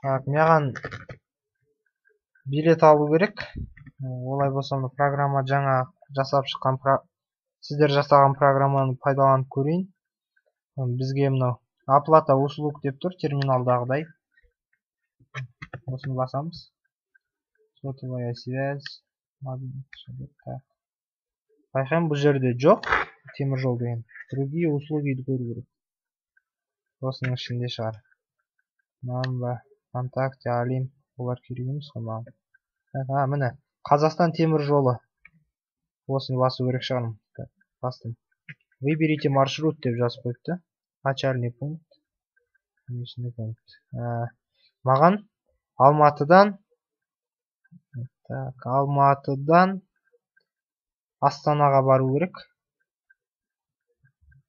маған билет алу керек. Олай болса, программа жаңа жасап шыққан, сіздер жасаған программаны пайдаланып көрейін. Бізге мынау оплата услуг деп тұр, терминалдағыдай. Осыны басамыз. Сотовая связь. Байқаймын, бұл жерде жоқ темір жол деген. Другие услуги көру керек. Осының ішінде шығар. Мамба, ВКонтакте, Алим. Олар керек емес қой маған. Міне, Қазақстан темір жолы. Осыны басу керек шығармын. Бастым. Выберите маршрут деп жазып қойыпты. Начальный пункт. Конечный пункт. Маған Алматыдан Астанаға бару керек.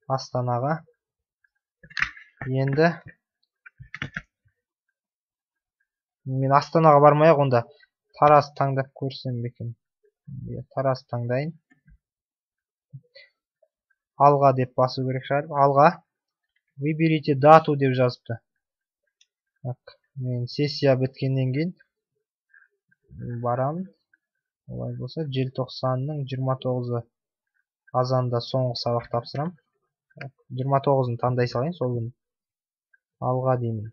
Астанаға. Енді мен Астанаға бармай-ақ, онда Тараз таңдап көрсем бекен. Тараз таңдайын. Алға деп басу керек шығар. Алға. Выберите дату деп жазыпты. Мен сессия біткеннен кейін барамын. Олай болса, желтоқсанның 29-ы азанда соңғы сабақ тапсырам. 29-ын таңдай салайын, сол күні. Алға деймін.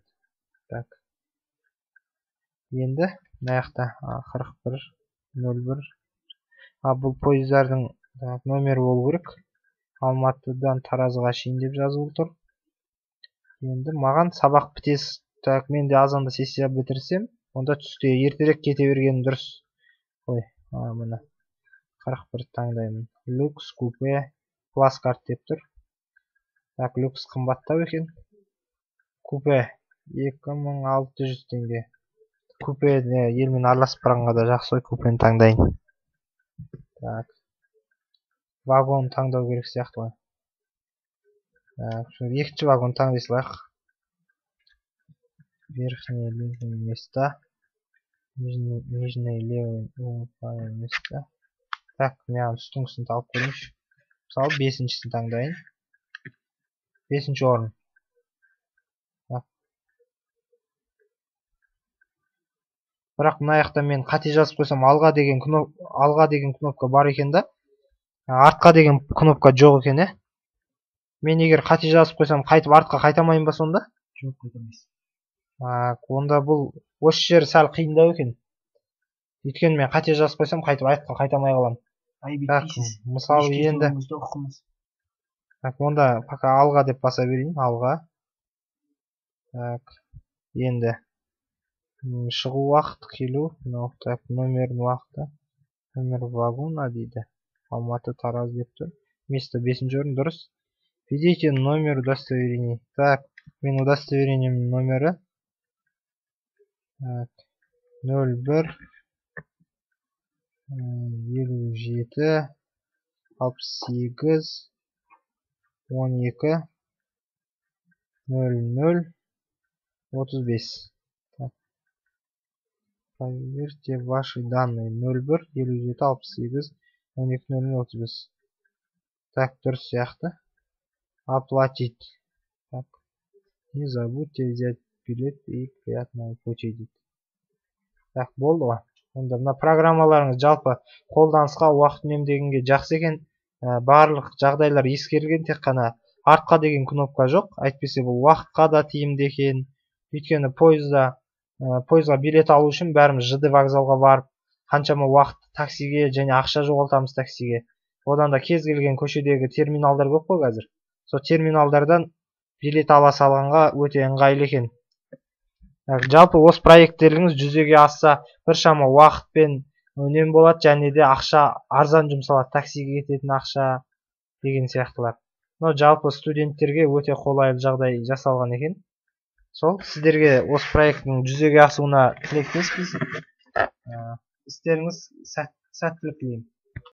Енді мынаяқта 4101. Бұл пойыздардың номері болу керек. Алматыдан Таразға шейін деп жазылып тұр. Енді маған сабақ бітес. Мен де азанда сессия бітірсем, онда түсте ертерек кете бергенім дұрыс. Ой, мына 41 таңдаймын. Люкс, купе, пласкарт деп тұр. Люкс қымбаттау екен. Купе 2600 теңге. Купе елмен араласып барғанға да жақсы, купені таңдайын. Вагон таңдау керек сияқты. Екінші вагон таңдай салайық. Верхние левые места. Нижние левые места. Мен үстіңгісін талып көрейінші. Мысалы, 5-шісін таңдайын. 5-ші орын. Бірақ мына жақта мен қате жазып қойсам, алға деген кнопка бар екен да, артқа деген кнопка жоқ екен, е? Мен егер қате жазып қойсам, қайтып артқа қайтамайын ба сонда? Жоқ, қайтамайсыз. Онда бұл осы жер сәл қиындау екен. Өйткені мен қате жазып қойсам, қайтып артқа қайтамай қалам. Мысалы, енді онда пока алға деп баса берейін, алға. Енді шығу уақыт, келу, номердің уақыты, номер вагона дейді. Алматы, Тараз деп тұр. Место 5-ші орын, дұрыс. Введите номер удостоверения. Мен удостоверениемнің номері 01 57 68 12 00 35. Проверьте ваши данные. 01 57 68 12 00 35. Дұрыс сияқты. Оплатить. Не забудьте взять билет и приятного пути дейді. Болды ғой. Онда мына программаларыңыз жалпы қолданысқа уақыт үнемдегенге жақсы екен. Барлық жағдайлар ескерілген, тек қана артқа деген кнопка жоқ. Әйтпесе бұл уақытқа да тиімді екен. Өйткені пойызға билет алу үшін бәріміз ЖД вокзалға барып, қаншама уақыт таксиге және ақша жоғалтамыз таксиге. Одан да кез келген көшедегі терминалдар көп қой қазір. Сол терминалдардан билет ала салғанға өте ыңғайлы екен. Жалпы осы проекттеріңіз жүзеге асса, біршама уақытпен үнем болады, және де ақша арзан жұмсалады, таксиге кететін ақша деген сияқтылар. Жалпы студенттерге өте қолайлы жағдай жасалған екен. Сол, сіздерге осы проекттің жүзеге асуына тілектеспіз. Істеріңіз сәттілік тілеймін.